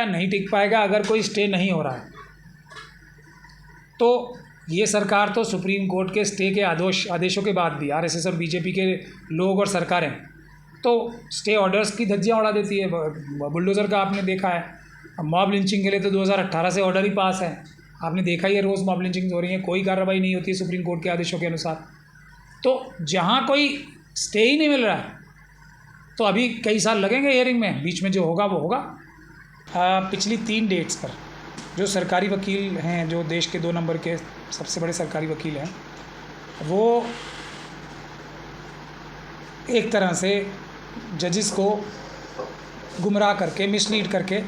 नहीं टिक पाएगा अगर कोई स्टे नहीं हो रहा है। तो ये सरकार तो सुप्रीम कोर्ट के स्टे के आदेशों के बाद भी आरएसएस और बीजेपी के लोग और सरकारें तो स्टे ऑर्डर्स की धज्जियां उड़ा देती है। बुलडोज़र का आपने देखा है, मॉब लिंचिंग के लिए तो 2018 से ऑर्डर ही पास है, आपने देखा ही है, रोज़ मॉब लिंचिंग हो रही है, कोई कार्रवाई नहीं होती है सुप्रीम कोर्ट के आदेशों के अनुसार। तो जहाँ कोई स्टे ही नहीं मिल रहा है तो अभी कई साल लगेंगे हियरिंग में, बीच में जो होगा वो होगा। पिछली 3 डेट्स पर जो सरकारी वकील हैं, जो देश के 2 नंबर के सबसे बड़े सरकारी वकील हैं, वो एक तरह से जजेस को गुमराह करके, मिसलीड करके,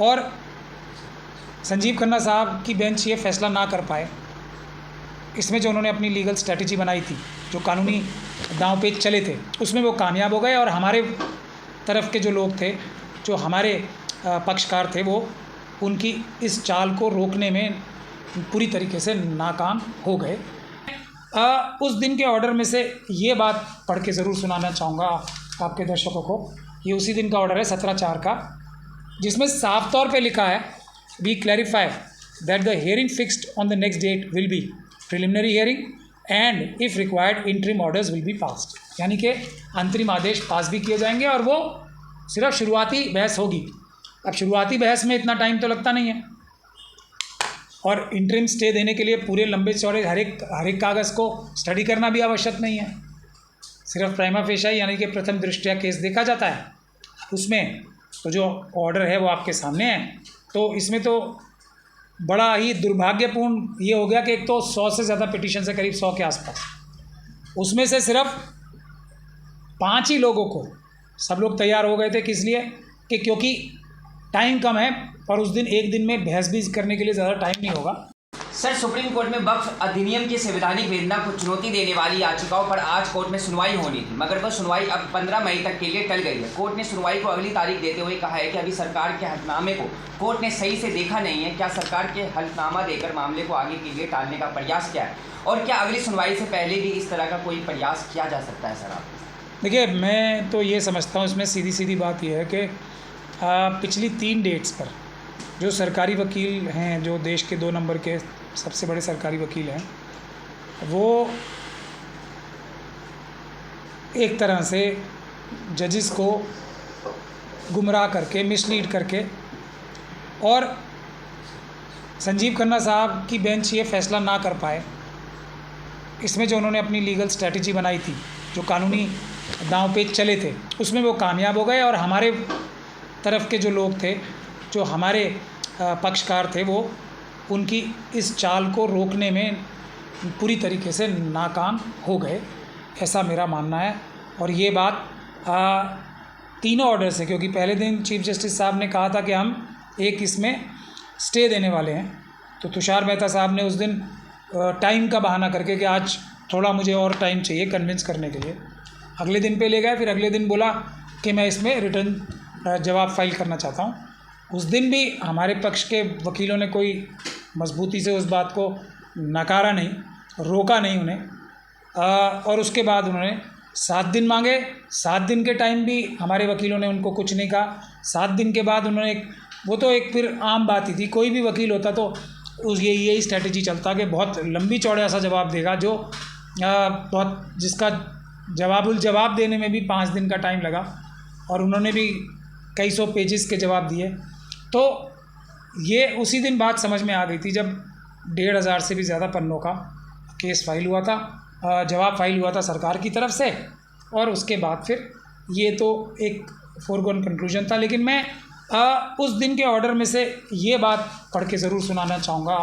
और संजीव खन्ना साहब की बेंच ये फैसला ना कर पाए, इसमें जो उन्होंने अपनी लीगल स्ट्रैटेजी बनाई थी, जो कानूनी दांव पेच चले थे, उसमें वो कामयाब हो गए और हमारे तरफ के जो लोग थे, जो हमारे पक्षकार थे, वो उनकी इस चाल को रोकने में पूरी तरीके से नाकाम हो गए। उस दिन के ऑर्डर में से ये बात पढ़ के ज़रूर सुनाना चाहूँगा आपके दर्शकों को। ये उसी दिन का ऑर्डर है 17/4 का, जिसमें साफ तौर पे लिखा है, we clarify that the hearing fixed on the next date will be preliminary hearing and if required interim orders will be passed. यानी कि अंतरिम आदेश पास भी किए जाएंगे और वो सिर्फ शुरुआती बहस होगी। अब शुरुआती बहस में इतना टाइम तो लगता नहीं है, और इंटरिम स्टे देने के लिए पूरे लंबे चौड़े हर एक कागज़ को स्टडी करना भी आवश्यक नहीं है। सिर्फ प्राइमा फेशिया यानी कि प्रथम दृष्टया केस देखा जाता है, उसमें तो जो ऑर्डर है वो आपके सामने है। तो इसमें तो बड़ा ही दुर्भाग्यपूर्ण ये हो गया कि एक तो 100 से ज़्यादा पिटीशन है, करीब 100 के आसपास, उसमें से सिर्फ 5 ही लोगों को, सब लोग तैयार हो गए थे, किस लिए कि क्योंकि टाइम कम है और उस दिन एक दिन में बहस भी करने के लिए ज़्यादा टाइम नहीं होगा। सर, सुप्रीम कोर्ट में वक्फ अधिनियम की संवैधानिक वेदना को चुनौती देने वाली याचिकाओं पर आज कोर्ट में सुनवाई होनी थी, मगर वह सुनवाई अब 15 मई तक के लिए टल गई है। कोर्ट ने सुनवाई को अगली तारीख देते हुए कहा है कि अभी सरकार के हल्फनामे को कोर्ट ने सही से देखा नहीं है। क्या सरकार के हल्फनामा देकर मामले को आगे के लिए टालने का प्रयास किया है, और क्या अगली सुनवाई से पहले भी इस तरह का कोई प्रयास किया जा सकता है? सर, आप देखिए, मैं तो ये समझता हूँ इसमें सीधी बात यह है कि पिछली 3 डेट्स पर जो सरकारी वकील हैं, जो देश के 2 नंबर के सबसे बड़े सरकारी वकील हैं, वो एक तरह से जजेस को गुमराह करके, मिसलीड करके, और संजीव खन्ना साहब की बेंच ये फैसला ना कर पाए, इसमें जो उन्होंने अपनी लीगल स्ट्रैटेजी बनाई थी, जो कानूनी दांव पेच चले थे, उसमें वो कामयाब हो गए और हमारे तरफ के जो लोग थे, जो हमारे पक्षकार थे, वो उनकी इस चाल को रोकने में पूरी तरीके से नाकाम हो गए, ऐसा मेरा मानना है। और ये बात तीनों ऑर्डर से, क्योंकि पहले दिन चीफ जस्टिस साहब ने कहा था कि हम एक इसमें स्टे देने वाले हैं, तो तुषार मेहता साहब ने उस दिन टाइम का बहाना करके कि आज थोड़ा मुझे और टाइम चाहिए कन्विंस करने के लिए, अगले दिन पे ले गए। फिर अगले दिन बोला कि मैं इसमें रिटर्न जवाब फाइल करना चाहता हूँ। उस दिन भी हमारे पक्ष के वकीलों ने कोई मजबूती से उस बात को नकारा नहीं, रोका नहीं उन्हें, और उसके बाद उन्होंने 7 दिन मांगे। 7 दिन के टाइम भी हमारे वकीलों ने उनको कुछ नहीं कहा। 7 दिन के बाद उन्होंने वो तो एक फिर आम बात ही थी, कोई भी वकील होता तो उस यही स्ट्रैटेजी चलता कि बहुत लंबी चौड़ा सा जवाब देगा, जो बहुत जिसका जवाब देने में भी 5 दिन का टाइम लगा, और उन्होंने भी कई सौ पेजेस के जवाब दिए। तो ये उसी दिन बात समझ में आ गई थी जब 1500 से भी ज़्यादा पन्नों का केस फाइल हुआ था, जवाब फाइल हुआ था सरकार की तरफ से, और उसके बाद फिर ये तो एक फोरगोन कंक्लूजन था। लेकिन मैं उस दिन के ऑर्डर में से ये बात पढ़ के ज़रूर सुनाना चाहूँगा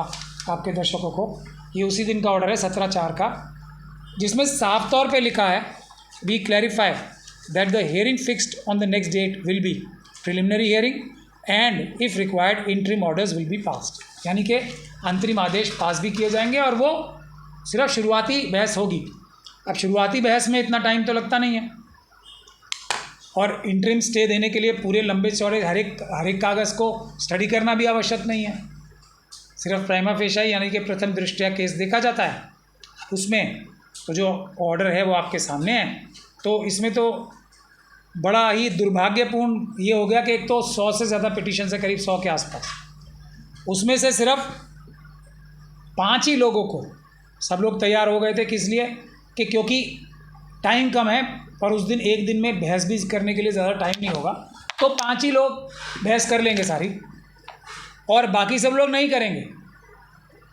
आपके दर्शकों को। ये उसी दिन का ऑर्डर है 17/4 का, जिसमें साफ तौर पे लिखा है, we clarify that the hearing fixed on the next date will be preliminary hearing and if required interim orders will be passed. यानी कि अंतरिम आदेश पास भी किए जाएंगे और वो सिर्फ शुरुआती बहस होगी। अब शुरुआती बहस में इतना टाइम तो लगता नहीं है, और इंटरिम स्टे देने के लिए पूरे लंबे चौड़े हर एक कागज़ को स्टडी करना भी आवश्यक नहीं है। सिर्फ प्राइमा फेशिया यानी कि प्रथम दृष्टया केस देखा जाता है, उसमें तो जो ऑर्डर है वो आपके सामने है। तो इसमें तो बड़ा ही दुर्भाग्यपूर्ण ये हो गया कि एक तो 100 से ज़्यादा पिटीशन है, करीब 100 के आसपास, उसमें से सिर्फ 5 ही लोगों को, सब लोग तैयार हो गए थे, किस लिए कि क्योंकि टाइम कम है और उस दिन एक दिन में बहस भी करने के लिए ज़्यादा टाइम नहीं होगा, तो 5 ही लोग बहस कर लेंगे सारी, और बाकी सब लोग नहीं करेंगे।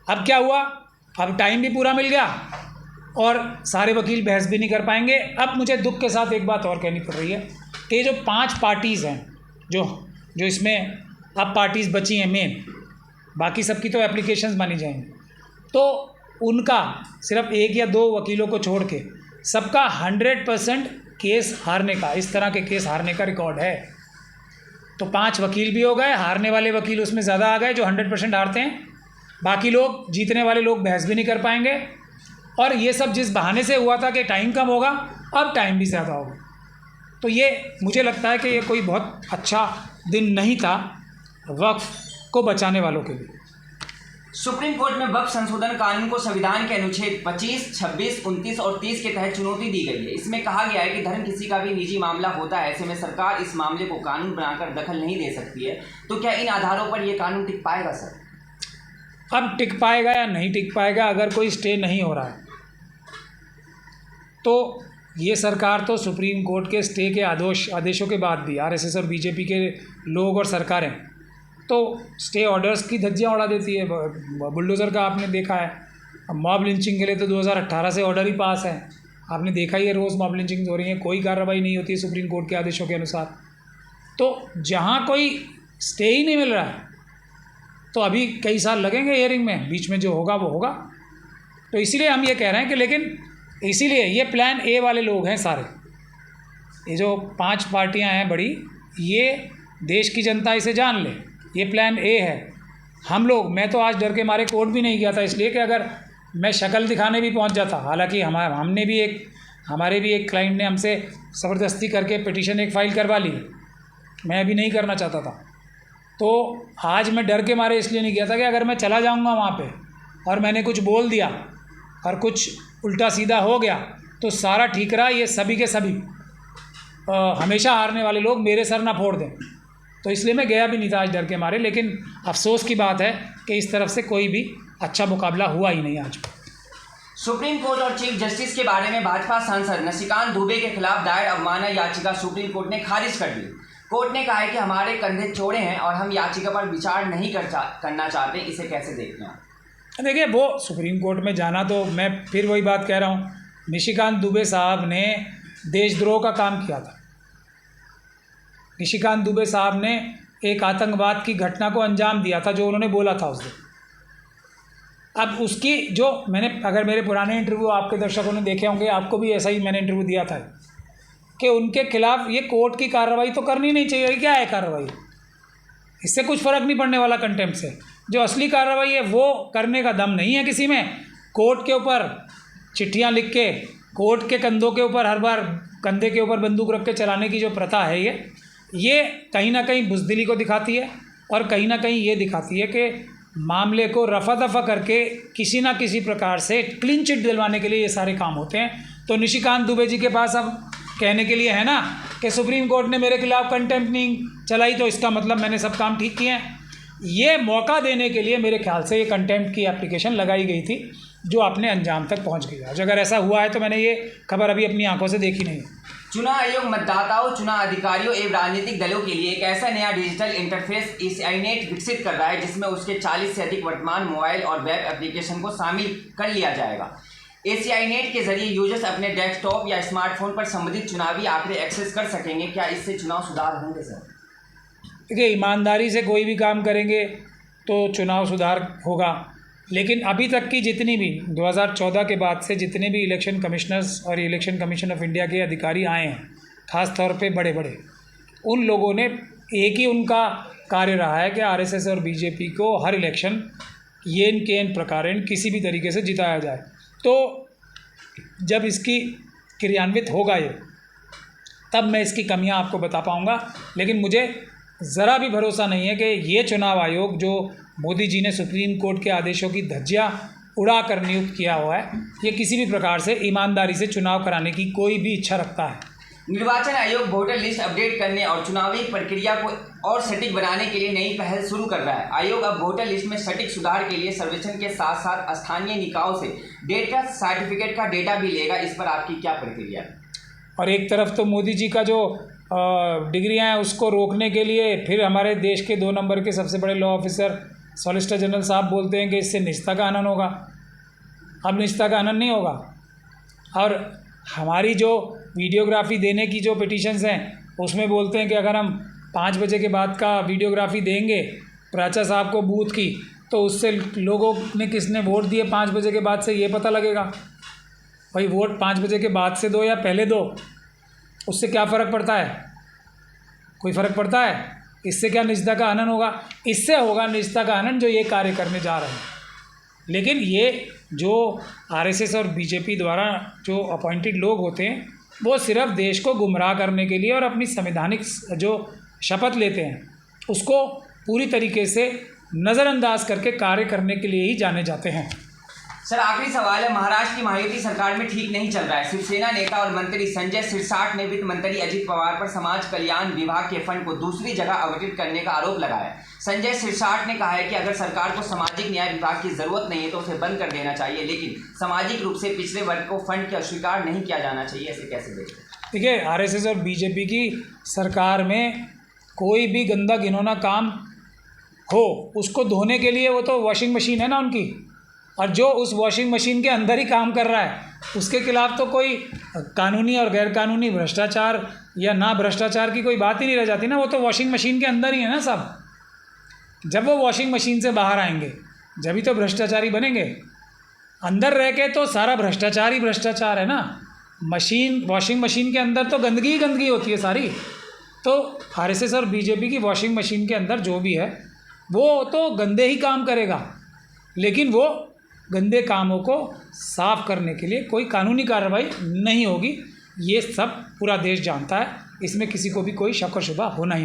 अब क्या हुआ, अब टाइम भी पूरा मिल गया और सारे वकील बहस भी नहीं कर पाएंगे। अब मुझे दुख के साथ एक बात और कहनी पड़ रही है कि जो 5 पार्टीज़ हैं जो इसमें अब पार्टीज़ बची हैं मेन, बाकी सबकी तो एप्लीकेशंस मानी जाएंगी, तो उनका सिर्फ 1 या 2 वकीलों को छोड़ के सबका 100% केस हारने का, इस तरह के केस हारने का रिकॉर्ड है। तो 5 वकील भी हो गए, हारने वाले वकील उसमें ज़्यादा आ गए जो 100% हारते हैं, बाकी लोग, जीतने वाले लोग बहस भी नहीं कर पाएंगे। और ये सब जिस बहाने से हुआ था कि टाइम कम होगा, अब टाइम भी ज़्यादा होगा। तो ये मुझे लगता है कि ये कोई बहुत अच्छा दिन नहीं था वक्फ को बचाने वालों के लिए। सुप्रीम कोर्ट में वक्फ संशोधन कानून को संविधान के अनुच्छेद 25, 26, 29 और 30 के तहत चुनौती दी गई है। इसमें कहा गया है कि धर्म किसी का भी निजी मामला होता है, ऐसे में सरकार इस मामले को कानून बनाकर दखल नहीं दे सकती है। तो क्या इन आधारों पर ये कानून टिक पाएगा सर? अब टिक पाएगा या नहीं टिक पाएगा, अगर कोई स्टे नहीं हो रहा है तो ये सरकार तो सुप्रीम कोर्ट के स्टे के आदेशों के बाद भी आरएसएस और बीजेपी के लोग और सरकारें तो स्टे ऑर्डर्स की धज्जियां उड़ा देती है। बुलडोज़र का आपने देखा है, मॉब लिंचिंग के लिए तो 2018 से ऑर्डर ही पास है, आपने देखा ही है, रोज़ मॉब लिंचिंग हो रही है, कोई कार्रवाई नहीं होती है सुप्रीम कोर्ट के आदेशों के अनुसार। तो जहाँ कोई स्टे ही नहीं मिल रहा है तो अभी कई साल लगेंगे हियरिंग में, बीच में जो होगा वो होगा। तो इसीलिए हम ये कह रहे हैं कि लेकिन इसीलिए ये प्लान ए वाले लोग हैं सारे, ये जो 5 पार्टियां हैं बड़ी, ये देश की जनता इसे जान ले, ये प्लान ए है। हम लोग, मैं तो आज डर के मारे कोर्ट भी नहीं गया था, इसलिए कि अगर मैं शक्ल दिखाने भी पहुंच जाता, हालांकि हमारे भी एक क्लाइंट ने हमसे ज़बरदस्ती करके पिटीशन एक फ़ाइल करवा ली, मैं अभी नहीं करना चाहता था, तो आज मैं डर के मारे इसलिए नहीं गया था कि अगर मैं चला जाऊंगा वहाँ पे और मैंने कुछ बोल दिया और कुछ उल्टा सीधा हो गया तो सारा ठीकरा ये सभी के सभी हमेशा हारने वाले लोग मेरे सर ना फोड़ दें। तो इसलिए मैं गया भी नहीं था आज डर के मारे। लेकिन अफसोस की बात है कि इस तरफ से कोई भी अच्छा मुकाबला हुआ ही नहीं आज। सुप्रीम कोर्ट और चीफ जस्टिस के बारे में भाजपा सांसद निशिकांत दुबे के खिलाफ दायर अवमानना याचिका सुप्रीम कोर्ट ने खारिज कर दी। कोर्ट ने कहा है कि हमारे कंधे चौड़े हैं और हम याचिका पर विचार नहीं करना चाहते। इसे कैसे देखते हैं? देखिए, वो सुप्रीम कोर्ट में जाना, तो मैं फिर वही बात कह रहा हूँ, निशिकांत दुबे साहब ने देशद्रोह का काम किया था। निशिकांत दुबे साहब ने एक आतंकवाद की घटना को अंजाम दिया था जो उन्होंने बोला था उस दिन। अब उसकी जो अगर मेरे पुराने इंटरव्यू आपके दर्शकों ने देखे होंगे, आपको भी ऐसा ही मैंने इंटरव्यू दिया था कि उनके खिलाफ ये कोर्ट की कार्रवाई तो करनी नहीं चाहिए। क्या है कार्रवाई? इससे कुछ फ़र्क नहीं पड़ने वाला कंटेम्प्ट से। जो असली कार्रवाई है वो करने का दम नहीं है किसी में। कोर्ट के ऊपर चिट्ठियां लिख के, कोर्ट के कंधों के ऊपर, हर बार कंधे के ऊपर बंदूक रख के चलाने की जो प्रथा है, ये कहीं ना कहीं बुज़दिली को दिखाती है और कहीं ना कहीं ये दिखाती है कि मामले को रफा दफा करके किसी ना किसी प्रकार से क्लीन चिट दिलवाने के लिए ये सारे काम होते हैं। तो निशिकांत दुबे जी के पास अब कहने के लिए है ना कि सुप्रीम कोर्ट ने मेरे खिलाफ कंटेम्प्ट नहीं चलाई, तो इसका मतलब मैंने सब काम ठीक किए हैं। ये मौका देने के लिए मेरे ख्याल से ये कंटेम्प्ट की एप्लीकेशन लगाई गई थी जो अपने अंजाम तक पहुंच गई। आज अगर ऐसा हुआ है तो मैंने ये खबर अभी अपनी आंखों से देखी नहीं है। चुनाव आयोग मतदाताओं, चुनाव अधिकारियों एवं राजनीतिक दलों के लिए एक ऐसा नया डिजिटल इंटरफेस एसीआईनेट विकसित कर रहा है जिसमें उसके 40 से अधिक वर्तमान मोबाइल और वेब एप्लीकेशन को शामिल कर लिया जाएगा। एसीआईनेट के जरिए यूजर्स अपने डेस्कटॉप या स्मार्टफोन पर संबंधित चुनावी आंकड़े एक्सेस कर सकेंगे। क्या इससे चुनाव सुधार होंगे सर? देखिए, ईमानदारी से कोई भी काम करेंगे तो चुनाव सुधार होगा, लेकिन अभी तक की जितनी भी 2014 के बाद से जितने भी इलेक्शन कमिश्नर्स और इलेक्शन कमीशन ऑफ इंडिया के अधिकारी आए हैं, ख़ास तौर पे बड़े बड़े, उन लोगों ने एक ही उनका कार्य रहा है कि आरएसएस और बीजेपी को हर इलेक्शन येन केन प्रकारेण किसी भी तरीके से जिताया जाए। तो जब इसकी क्रियान्वित होगा ये, तब मैं इसकी कमियां आपको बता पाऊंगा। लेकिन मुझे ज़रा भी भरोसा नहीं है कि ये चुनाव आयोग जो मोदी जी ने सुप्रीम कोर्ट के आदेशों की धज्जियां उड़ा कर नियुक्त किया हुआ है, ये किसी भी प्रकार से ईमानदारी से चुनाव कराने की कोई भी इच्छा रखता है। निर्वाचन आयोग वोटर लिस्ट अपडेट करने और चुनावी प्रक्रिया को और सटीक बनाने के लिए नई पहल शुरू कर रहा है। आयोग अब वोटर लिस्ट में सटीक सुधार के लिए सर्वेक्षण के साथ साथ स्थानीय निकायों से डेटा सर्टिफिकेट का डेटा भी लेगा। इस पर आपकी क्या प्रतिक्रिया है? और एक तरफ तो मोदी जी का जो डिग्रियां हैं उसको रोकने के लिए फिर हमारे देश के 2 नंबर के सबसे बड़े लॉ ऑफिसर सॉलिसिटर जनरल साहब बोलते हैं कि इससे निजता का हनन होगा। अब निजता का हनन नहीं होगा। और हमारी जो वीडियोग्राफी देने की जो पिटीशंस हैं उसमें बोलते हैं कि अगर हम 5 बजे के बाद का वीडियोग्राफी देंगे प्राचा साहब को बूथ की, तो उससे लोगों ने किसने वोट दिए 5 बजे के बाद से ये पता लगेगा। भाई वोट 5 बजे के बाद से दो या पहले दो, उससे क्या फ़र्क पड़ता है? कोई फ़र्क पड़ता है? इससे क्या निजता का हनन होगा? इससे होगा निजता का हनन जो ये कार्य करने जा रहे हैं। लेकिन ये जो आरएसएस और बीजेपी द्वारा जो अपॉइंटेड लोग होते हैं वो सिर्फ देश को गुमराह करने के लिए और अपनी संवैधानिक जो शपथ लेते हैं उसको पूरी तरीके से नज़रअंदाज करके कार्य करने के लिए ही जाने जाते हैं। सर आखिरी सवाल है, महाराष्ट्र की महायुति सरकार में ठीक नहीं चल रहा है। शिवसेना नेता और मंत्री संजय सिरसाट ने वित्त मंत्री अजित पवार पर समाज कल्याण विभाग के फंड को दूसरी जगह आवंटित करने का आरोप लगाया। संजय सिरसाट ने कहा है कि अगर सरकार को सामाजिक न्याय विभाग की जरूरत नहीं है तो उसे बंद कर देना चाहिए, लेकिन सामाजिक रूप से पिछड़े वर्ग को फंड का स्वीकार नहीं किया जाना चाहिए। ऐसे कैसे देखते हैं? देखिए, आरएसएस और बीजेपी की सरकार में कोई भी गंदा घिनौना काम हो उसको धोने के लिए वो तो वॉशिंग मशीन है ना उनकी, और जो उस वॉशिंग मशीन के अंदर ही काम कर रहा है उसके खिलाफ तो कोई कानूनी और गैर कानूनी भ्रष्टाचार या ना भ्रष्टाचार की कोई बात ही नहीं रह जाती ना। वो तो वॉशिंग मशीन के अंदर ही है ना सब। जब वो वॉशिंग मशीन से बाहर आएंगे जब ही तो भ्रष्टाचारी बनेंगे। अंदर रह के तो सारा भ्रष्टाचार ही भ्रष्टाचार है ना। वॉशिंग मशीन के अंदर तो गंदगी ही गंदगी होती है सारी। तो आरएसएस और बीजेपी की वॉशिंग मशीन के अंदर जो भी है वो तो गंदे ही काम करेगा, लेकिन वो गंदे कामों को साफ करने के लिए कोई कानूनी कार्रवाई नहीं होगी। ये सब पूरा देश जानता है, इसमें किसी को भी कोई शक और शुबा होना ही नहीं।